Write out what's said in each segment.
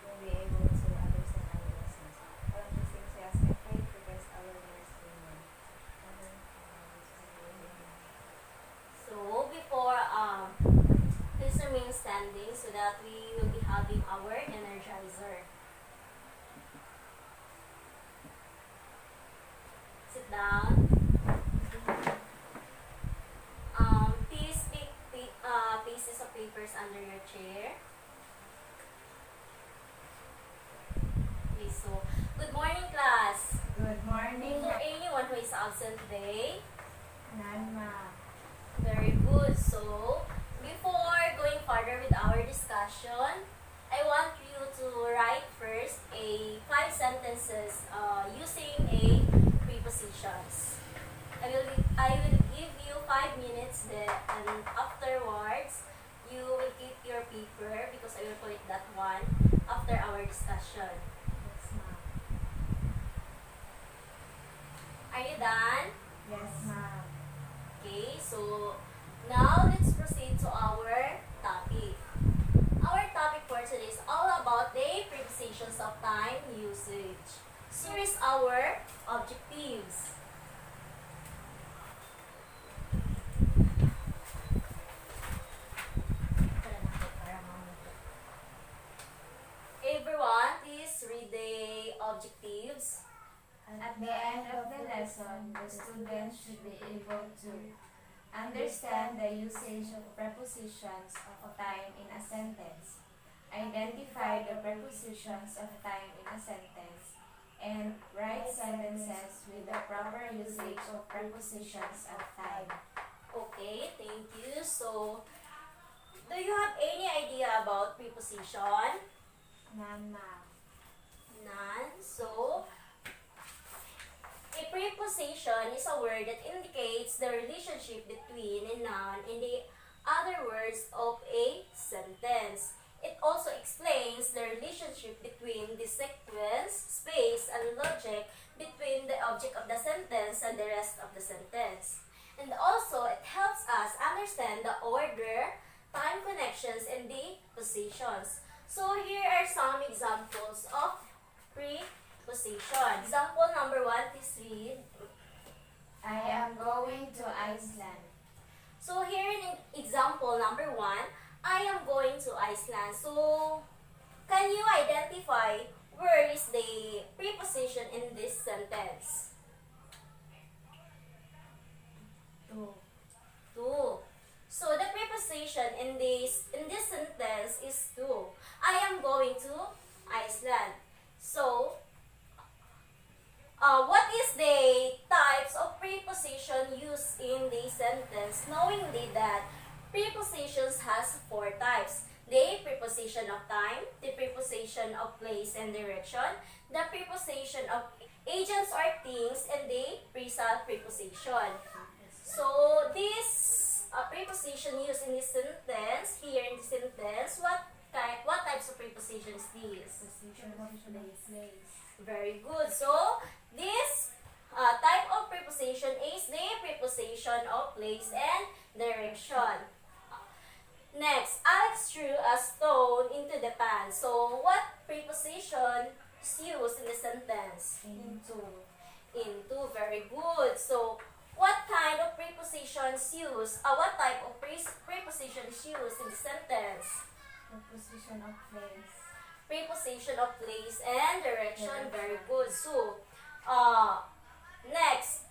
we'll be able to understand our lessons. All of these things we ask and pray for Christ our Lord. Amen. So, before, please remain standing so that we will be having our energizer. Sit down. Please pick pieces of papers under your chair. Okay, so, good morning, class. Good morning, Is there anyone who is absent today? None, ma'am. Very good. So, before going further with our discussion, I want you to write first a 5 sentences using a prepositions. I will give you 5 minutes there, and afterwards, you will keep your paper because I will put that one after our discussion. Yes, ma'am. Are you done? Yes, ma'am. Okay, so now let's proceed to our topic. Our topic for today is all about the prepositions of time usage. So here is our objectives. Everyone, please read the objectives. At the end of the lesson, the student should be able to understand the usage of prepositions of time in a sentence, identify the prepositions of time in a sentence, and write sentences with the proper usage of prepositions of time. Okay, thank you. So, do you have any idea about preposition? None, ma'am. None. So, a preposition is a word that indicates the relationship between a noun and the other words of a sentence. It also explains the relationship between the sequence, space, and logic between the object of the sentence and the rest of the sentence. And also, it helps us understand the order, time connections, and the positions. So, here are some examples of preposition. Example number 1, please read. I am going to Iceland. So here in example number 1, I am going to Iceland. So can you identify where is the preposition in this sentence? To. To. So the preposition in this sentence is to. I am going to Iceland. So what is the types of preposition used in the sentence? Knowingly that prepositions has 4 types. The preposition of time, the preposition of place and direction, the preposition of agents or things, and the phrasal preposition. So this preposition used in this sentence, here in the sentence, what types of preposition is this? Preposition of place. Very good. So, this type of preposition is the preposition of place and direction. Next, Alex threw a stone into the pan. So, what preposition is used in the sentence? Into. Into. Very good. So, what kind of prepositions used? What type of preposition is used in the sentence? Preposition of place. Preposition of place and direction. Very good. So, next,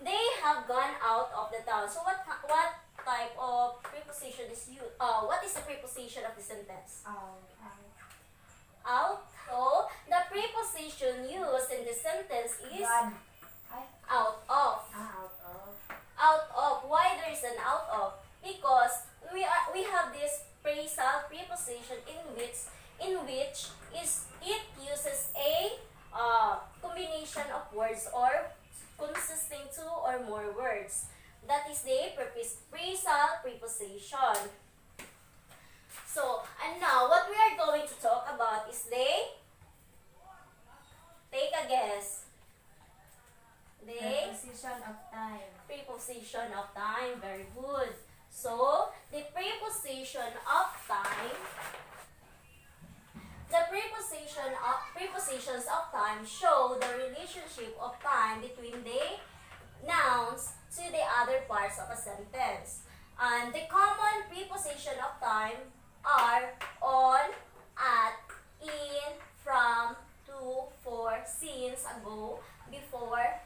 they have gone out of the town. So, what type of preposition is used? What is the preposition of the sentence? Out. Out. So, the preposition used in the sentence is God. out of. Out of. Out of. Why there is an out of? Because we have this phrasal preposition in which it uses a combination of words or consisting 2 or more words. That is the phrasal preposition. So, and now what we are going to talk about is take a guess. Preposition of time. Preposition of time. Very good. So, the preposition of time And the common preposition of time are on, at, in, from, to, for, since, ago, before,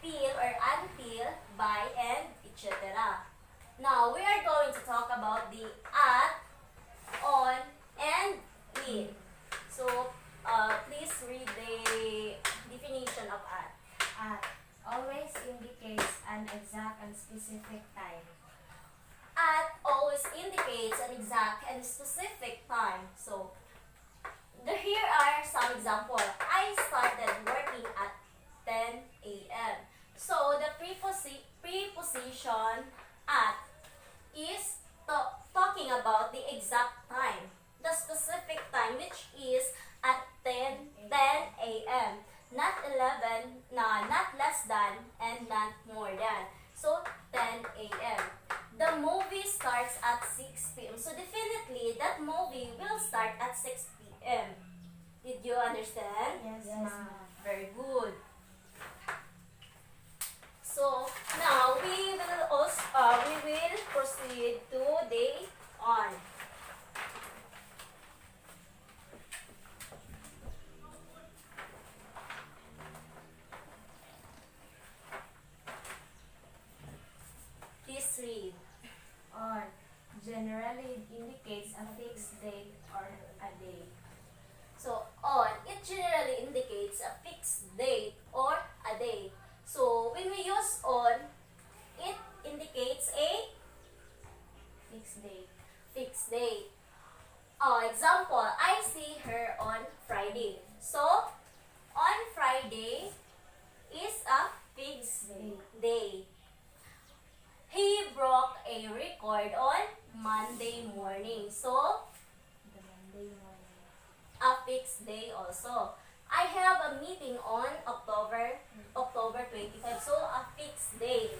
till or until, by, and etc. Now, we are going to talk about the at, on, and in. So, please read the definition of at. At always indicates an exact and specific time. At always indicates an exact and specific time. So, here are some examples. I started working at 10 a.m. So, the preposition at is talking about the exact time. The specific time, which is at 10 a.m. Not 11, not less than, and not more than. So, 10 a.m. The movie starts at 6 p.m. So, definitely, that movie will start at 6 p.m. Did you understand? Yes, ma'am. Very good. So, now, we will proceed to the on. Please read. On generally indicates a fixed date or a day. So, on, it generally indicates a fixed date or a day. So, when we use on, it indicates a Fixed date. fixed date. Example, I see her on Friday. So, on Friday is a fixed day. He broke a record on Monday morning. So, The Monday morning. a fixed day also. I have a meeting on October 25. So, a fixed day.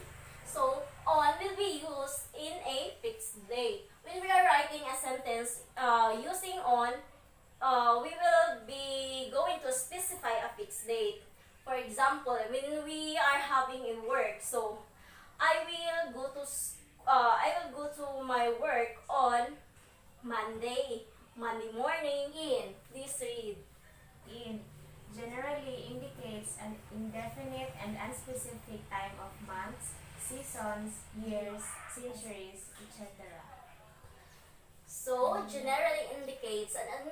So, on will be used in a fixed day. When we are writing a sentence using on, we will be going to specify a fixed date. For example, when we are having a work, so I will go to my work on Monday morning. In, please read. In generally indicates an indefinite and unspecific time of months, seasons, years, centuries, etc. So, generally indicates an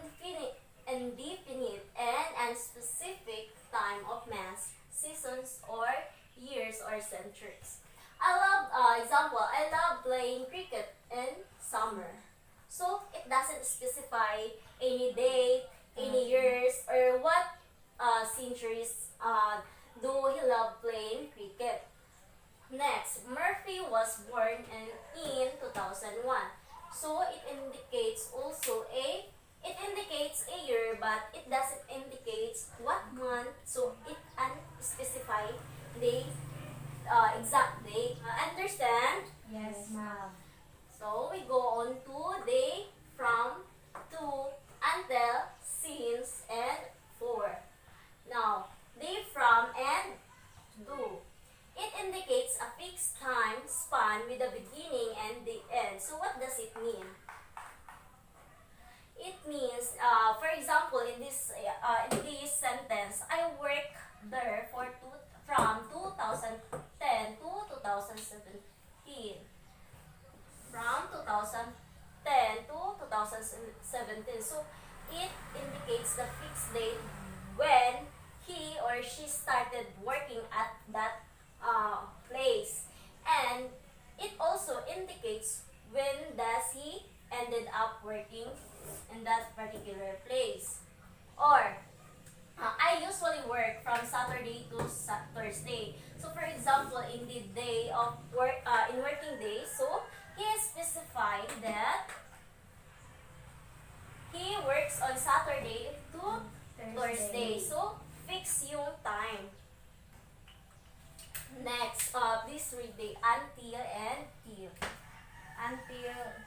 indefinite and unspecific time of months, seasons, or years or centuries. I love playing cricket in summer. So, it doesn't specify any date, any years, or what centuries do he love playing cricket. Next, Murphy was born in 2001. So, it indicates a year, but it doesn't indicate what month. So, it unspecified the exact date. Understand? Yes, ma'am. So, we go on to the from, to, until, since, and for. Now, the from and to. It indicates a fixed time span with the beginning and the end. So, what does it mean? It means, for example, in this sentence, I work there from 2010 to 2017. From 2010 to 2017. So, it indicates the fixed date when he or she started working at that place. And it also indicates when does he ended up working in that particular place. Or, I usually work from Saturday to Thursday. So, for example, in the day of work, in working days, so he specified that he works on Saturday to Thursday. So, fix yung time. Next, please read the until and till.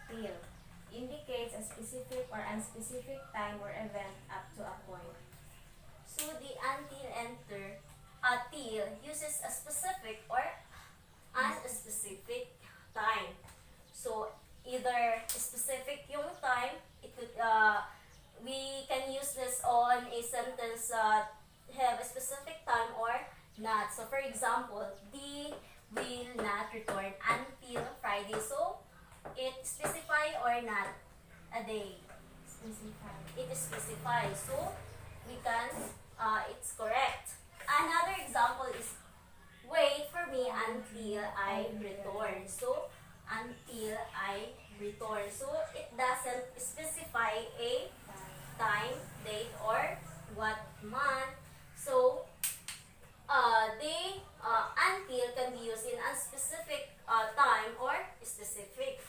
Till indicates a specific or unspecific time or event up to a point. So, the until and till uses a specific or unspecific time. So, either specific yung time, it could, we can use this on a sentence have a specific time or not. So, for example, they will not return until Friday. So, it specify or not a day. Specify. It is specified. So, we can, it's correct. Another example is, wait for me until I return. So, until I return. So, it doesn't specify a time, date, or what month. So, until can be used in a specific time or specific.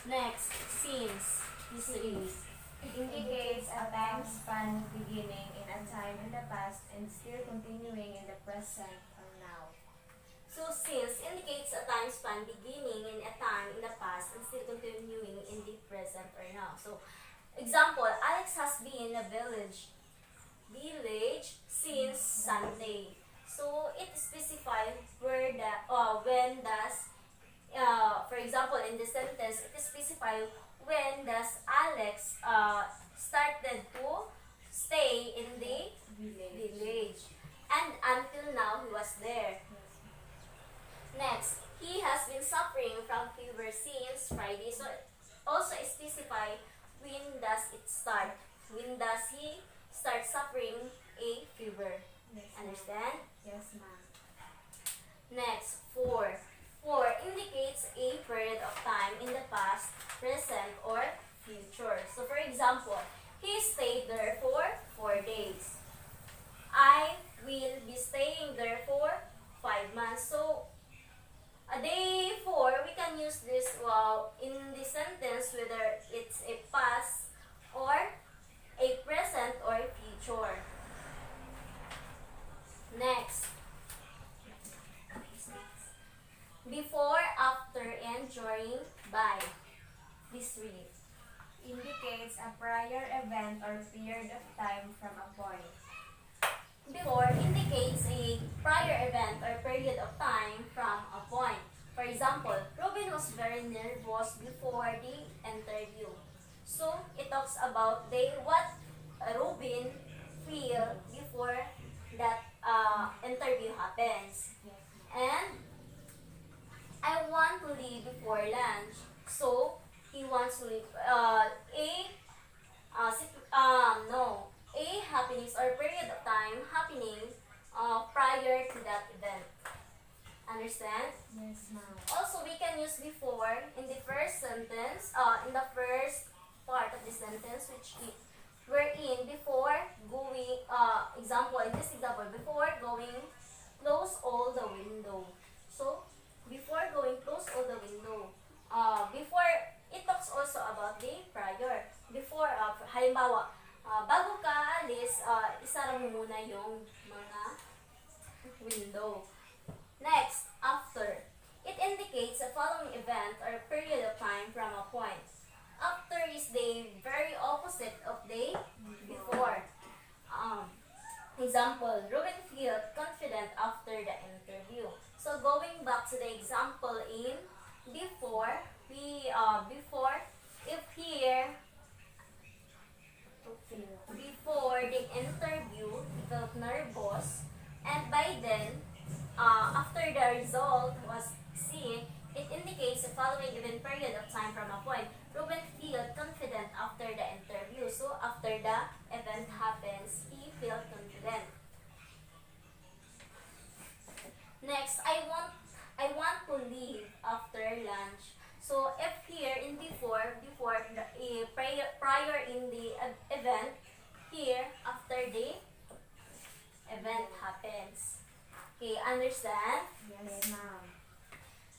Next, since. History. Indicates a time span beginning in a time in the past and still continuing in the present or now. So, since indicates a time span beginning in a time in the past and still continuing in the present or now. So, example, Alex has been in a village since Sunday. So, it specifies where when does, for example, in the sentence, it specifies when does Alex started to stay in the village. And until now, he was there. Next, he has been suffering from fever since Friday. So, also specify when does it start. When does he start suffering a fever? Yes, ma'am. Understand? Yes, ma'am. Next, for. For indicates a period of time in the past, present, or future. So, for example, he stayed there for 4 days. I will be staying there for 5 months. So, a day 4, we can use this in the sentence whether it's a past or a present or future. Next. Before, after, and during, by. This read. Indicates a prior event or period of time from a point. Before indicates a prior event or period of time from a point. For example, Ruben was very nervous before the interview. So, it talks about what Ruben feel before that interview happens. Yes, ma'am. And I want to leave before lunch. So, he wants to leave a happenings or period of time happening prior to that event. Understand? Yes, ma'am. Also, we can use before in the first sentence, in the first part of the sentence, we're in before going, in this example, before going, close all the window. So, before going, close all the window. Before, it talks also about the prior. Before, halimbawa, bago ka alis, isara mo muna yung mga window. Next, after. It indicates a following event or period of time from a point. After is the very opposite of the before. Example, Ruben felt confident after the interview. So going back to the example in before, if here, before the interview, he felt nervous, and by then, after the result was seen, it indicates the following given period of time from a point. Ruben felt confident after the interview. So, after the event happens, he felt confident. Next, I want to leave after lunch. So, if here in before the prior in the event, here after the event happens. Okay, understand? Yes, ma'am.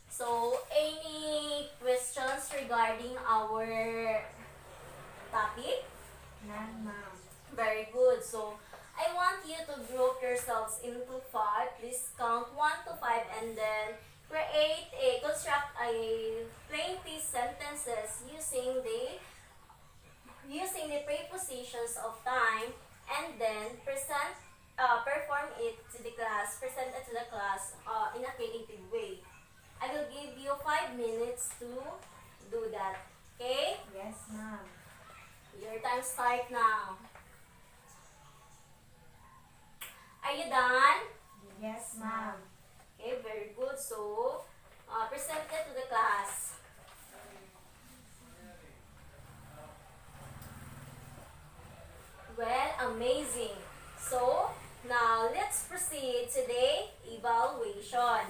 So, any questions regarding our topic? None, ma'am. Very good. So, I want you to group yourselves into 5. Please count 1 to 5 and then construct a 20 sentences using the prepositions of time, and then perform it to the class, present it to the class in a creative way. I will give you 5 minutes to do that. Okay? Yes, ma'am. Your time start now. Are you done? Yes, ma'am. Okay, very good. So, present it to the class. Well, amazing. So, now let's proceed to the evaluation.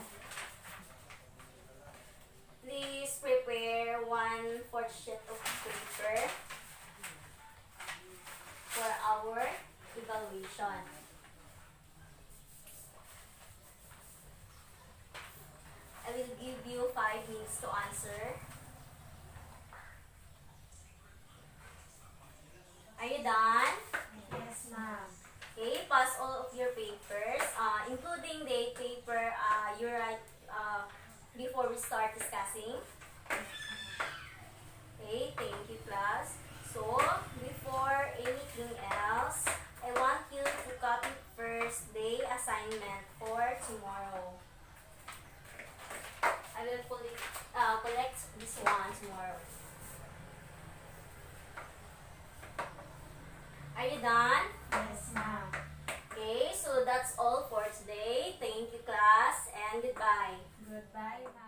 Please prepare 1/4 sheet of paper for our evaluation. I will give you 5 minutes to answer. Are you done? Yes, ma'am. Okay, pass all of your papers, including the paper you write before we start discussing. Okay, thank you, class. So, before anything else, I want you to copy first the assignment for tomorrow. I will collect this one tomorrow. Are you done? Yes, ma'am. Okay, so that's all for today. Thank you, class, and goodbye. Goodbye, ma'am.